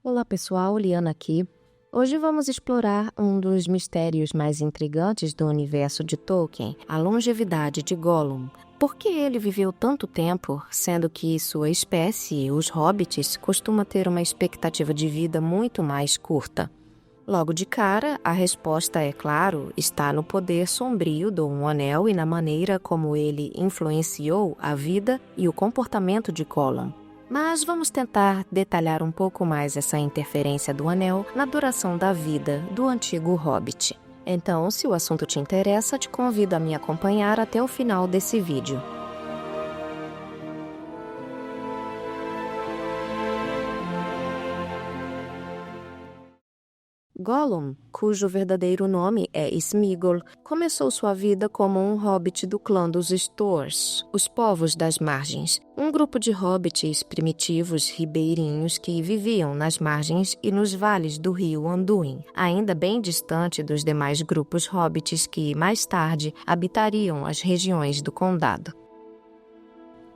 Olá pessoal, Liana aqui. Hoje vamos explorar um dos mistérios mais intrigantes do universo de Tolkien, a longevidade de Gollum. Por que ele viveu tanto tempo, sendo que sua espécie, os hobbits, costuma ter uma expectativa de vida muito mais curta? Logo de cara, a resposta, é claro, está no poder sombrio do Um Anel e na maneira como ele influenciou a vida e o comportamento de Gollum. Mas vamos tentar detalhar um pouco mais essa interferência do anel na duração da vida do antigo Hobbit. Então, se o assunto te interessa, te convido a me acompanhar até o final desse vídeo. Gollum, cujo verdadeiro nome é Sméagol, começou sua vida como um hobbit do clã dos Stoors, os povos das margens, um grupo de hobbits primitivos ribeirinhos que viviam nas margens e nos vales do rio Anduin, ainda bem distante dos demais grupos hobbits que, mais tarde, habitariam as regiões do condado.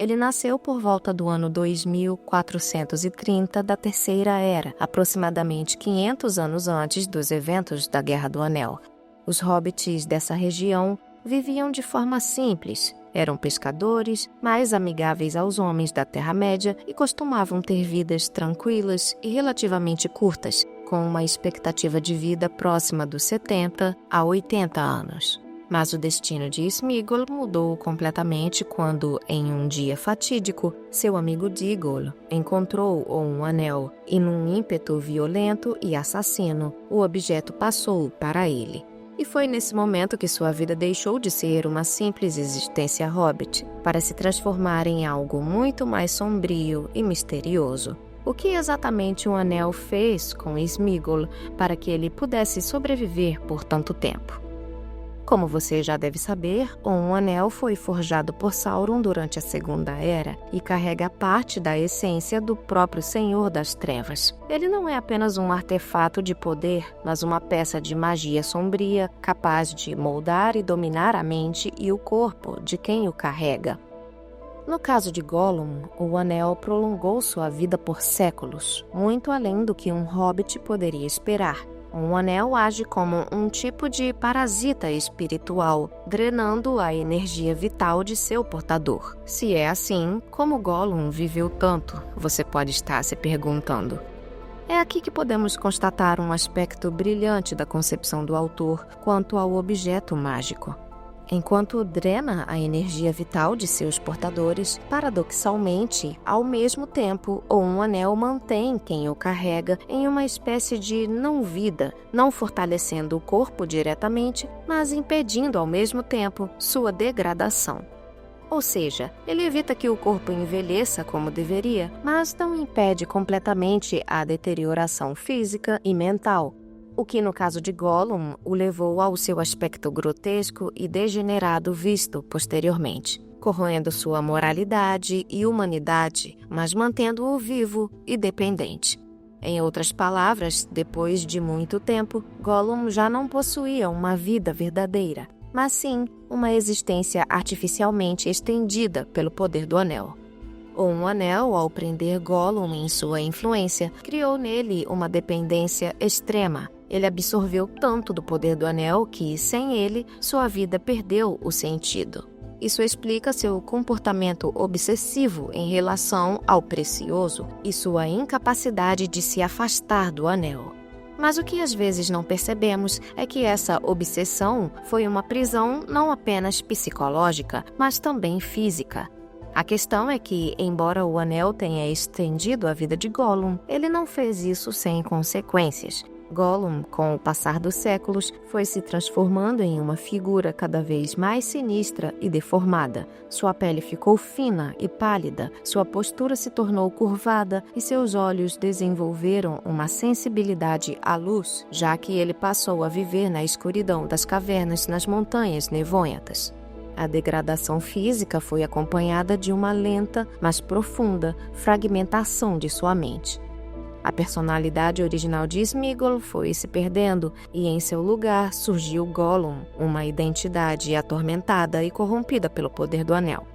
Ele nasceu por volta do ano 2430 da Terceira Era, aproximadamente 500 anos antes dos eventos da Guerra do Anel. Os hobbits dessa região viviam de forma simples, eram pescadores, mais amigáveis aos homens da Terra-média e costumavam ter vidas tranquilas e relativamente curtas, com uma expectativa de vida próxima dos 70 a 80 anos. Mas o destino de Sméagol mudou completamente quando, em um dia fatídico, seu amigo Déagol encontrou um anel e, num ímpeto violento e assassino, o objeto passou para ele. E foi nesse momento que sua vida deixou de ser uma simples existência hobbit para se transformar em algo muito mais sombrio e misterioso. O que exatamente o anel fez com Sméagol para que ele pudesse sobreviver por tanto tempo? Como você já deve saber, um anel foi forjado por Sauron durante a Segunda Era e carrega parte da essência do próprio Senhor das Trevas. Ele não é apenas um artefato de poder, mas uma peça de magia sombria capaz de moldar e dominar a mente e o corpo de quem o carrega. No caso de Gollum, o anel prolongou sua vida por séculos, muito além do que um hobbit poderia esperar. Um anel age como um tipo de parasita espiritual, drenando a energia vital de seu portador. Se é assim, como Gollum viveu tanto, você pode estar se perguntando. É aqui que podemos constatar um aspecto brilhante da concepção do autor quanto ao objeto mágico. Enquanto drena a energia vital de seus portadores, paradoxalmente, ao mesmo tempo, um anel mantém quem o carrega em uma espécie de não-vida, não fortalecendo o corpo diretamente, mas impedindo ao mesmo tempo sua degradação. Ou seja, ele evita que o corpo envelheça como deveria, mas não impede completamente a deterioração física e mental, o que no caso de Gollum o levou ao seu aspecto grotesco e degenerado visto posteriormente, corroendo sua moralidade e humanidade, mas mantendo-o vivo e dependente. Em outras palavras, depois de muito tempo, Gollum já não possuía uma vida verdadeira, mas sim uma existência artificialmente estendida pelo poder do Anel. Um Anel, ao prender Gollum em sua influência, criou nele uma dependência extrema. Ele absorveu tanto do poder do anel que, sem ele, sua vida perdeu o sentido. Isso explica seu comportamento obsessivo em relação ao precioso e sua incapacidade de se afastar do anel. Mas o que às vezes não percebemos é que essa obsessão foi uma prisão não apenas psicológica, mas também física. A questão é que, embora o anel tenha estendido a vida de Gollum, ele não fez isso sem consequências. Gollum, com o passar dos séculos, foi se transformando em uma figura cada vez mais sinistra e deformada. Sua pele ficou fina e pálida, sua postura se tornou curvada e seus olhos desenvolveram uma sensibilidade à luz, já que ele passou a viver na escuridão das cavernas nas montanhas nevontas. A degradação física foi acompanhada de uma lenta, mas profunda, fragmentação de sua mente. A personalidade original de Sméagol foi se perdendo e em seu lugar surgiu Gollum, uma identidade atormentada e corrompida pelo poder do anel.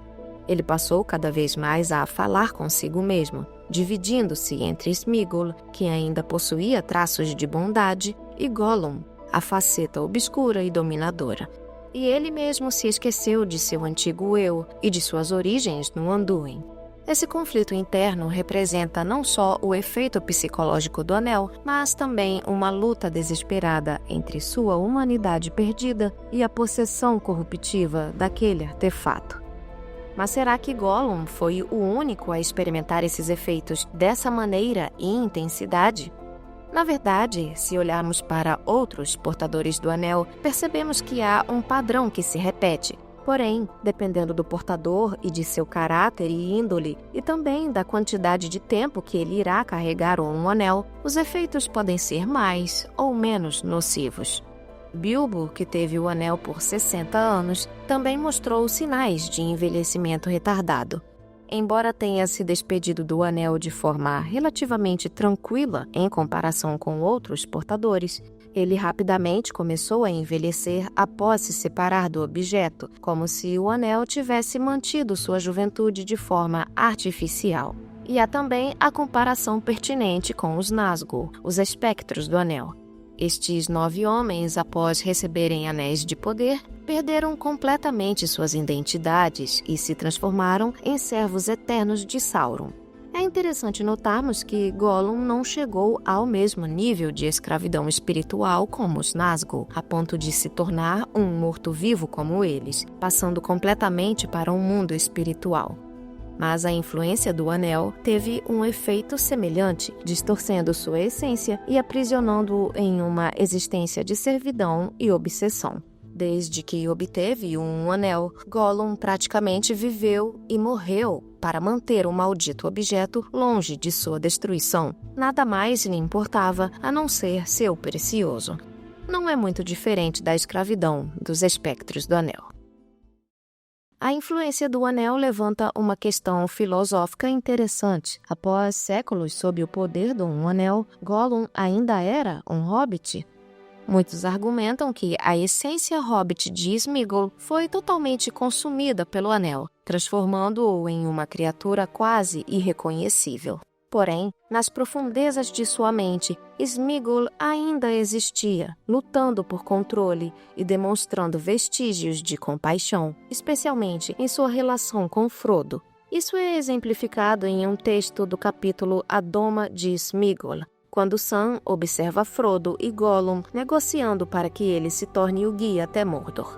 Ele passou cada vez mais a falar consigo mesmo, dividindo-se entre Sméagol, que ainda possuía traços de bondade, e Gollum, a faceta obscura e dominadora. E ele mesmo se esqueceu de seu antigo eu e de suas origens no Anduin. Esse conflito interno representa não só o efeito psicológico do Anel, mas também uma luta desesperada entre sua humanidade perdida e a possessão corruptiva daquele artefato. Mas será que Gollum foi o único a experimentar esses efeitos dessa maneira e intensidade? Na verdade, se olharmos para outros portadores do Anel, percebemos que há um padrão que se repete. Porém, dependendo do portador e de seu caráter e índole, e também da quantidade de tempo que ele irá carregar um anel, os efeitos podem ser mais ou menos nocivos. Bilbo, que teve o anel por 60 anos, também mostrou sinais de envelhecimento retardado. Embora tenha se despedido do anel de forma relativamente tranquila em comparação com outros portadores, ele rapidamente começou a envelhecer após se separar do objeto, como se o anel tivesse mantido sua juventude de forma artificial. E há também a comparação pertinente com os Nazgûl, os espectros do anel. Estes 9 homens, após receberem anéis de poder, perderam completamente suas identidades e se transformaram em servos eternos de Sauron. É interessante notarmos que Gollum não chegou ao mesmo nível de escravidão espiritual como os Nazgûl, a ponto de se tornar um morto-vivo como eles, passando completamente para um mundo espiritual. Mas a influência do anel teve um efeito semelhante, distorcendo sua essência e aprisionando-o em uma existência de servidão e obsessão. Desde que obteve um anel, Gollum praticamente viveu e morreu para manter o maldito objeto longe de sua destruição. Nada mais lhe importava a não ser seu precioso. Não é muito diferente da escravidão dos espectros do anel. A influência do anel levanta uma questão filosófica interessante. Após séculos sob o poder do anel, Gollum ainda era um hobbit? Muitos argumentam que a essência hobbit de Sméagol foi totalmente consumida pelo anel, transformando-o em uma criatura quase irreconhecível. Porém, nas profundezas de sua mente, Sméagol ainda existia, lutando por controle e demonstrando vestígios de compaixão, especialmente em sua relação com Frodo. Isso é exemplificado em um texto do capítulo A Doma de Sméagol, quando Sam observa Frodo e Gollum negociando para que ele se torne o guia até Mordor.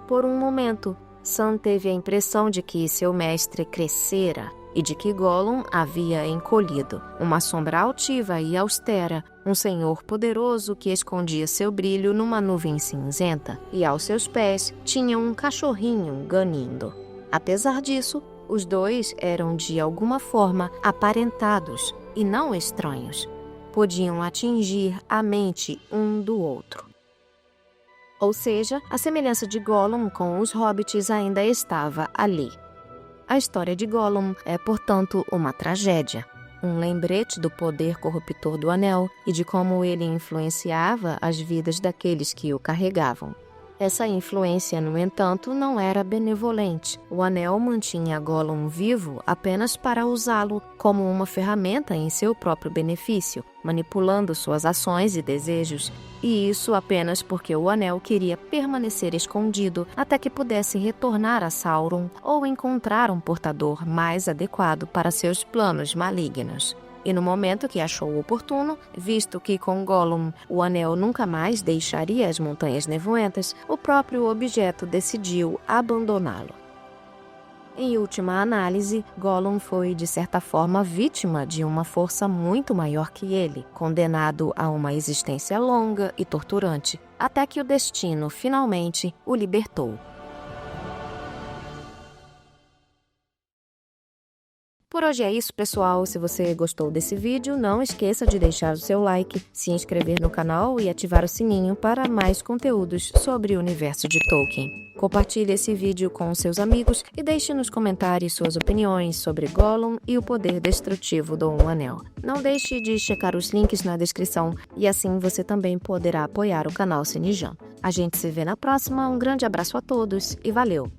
Por um momento, Sam teve a impressão de que seu mestre crescera e de que Gollum havia encolhido, uma sombra altiva e austera, um senhor poderoso que escondia seu brilho numa nuvem cinzenta, e aos seus pés tinha um cachorrinho ganindo. Apesar disso, os dois eram de alguma forma aparentados e não estranhos. Podiam atingir a mente um do outro. Ou seja, a semelhança de Gollum com os hobbits ainda estava ali. A história de Gollum é, portanto, uma tragédia, um lembrete do poder corruptor do anel e de como ele influenciava as vidas daqueles que o carregavam. Essa influência, no entanto, não era benevolente. O anel mantinha Gollum vivo apenas para usá-lo como uma ferramenta em seu próprio benefício, manipulando suas ações e desejos, e isso apenas porque o anel queria permanecer escondido até que pudesse retornar a Sauron ou encontrar um portador mais adequado para seus planos malignos. E no momento que achou oportuno, visto que com Gollum o anel nunca mais deixaria as Montanhas Nevoentas, o próprio objeto decidiu abandoná-lo. Em última análise, Gollum foi, de certa forma, vítima de uma força muito maior que ele, condenado a uma existência longa e torturante, até que o destino, finalmente, o libertou. Por hoje é isso, pessoal. Se você gostou desse vídeo, não esqueça de deixar o seu like, se inscrever no canal e ativar o sininho para mais conteúdos sobre o universo de Tolkien. Compartilhe esse vídeo com seus amigos e deixe nos comentários suas opiniões sobre Gollum e o poder destrutivo do Anel. Não deixe de checar os links na descrição e assim você também poderá apoiar o canal Cinejan. A gente se vê na próxima, um grande abraço a todos e valeu!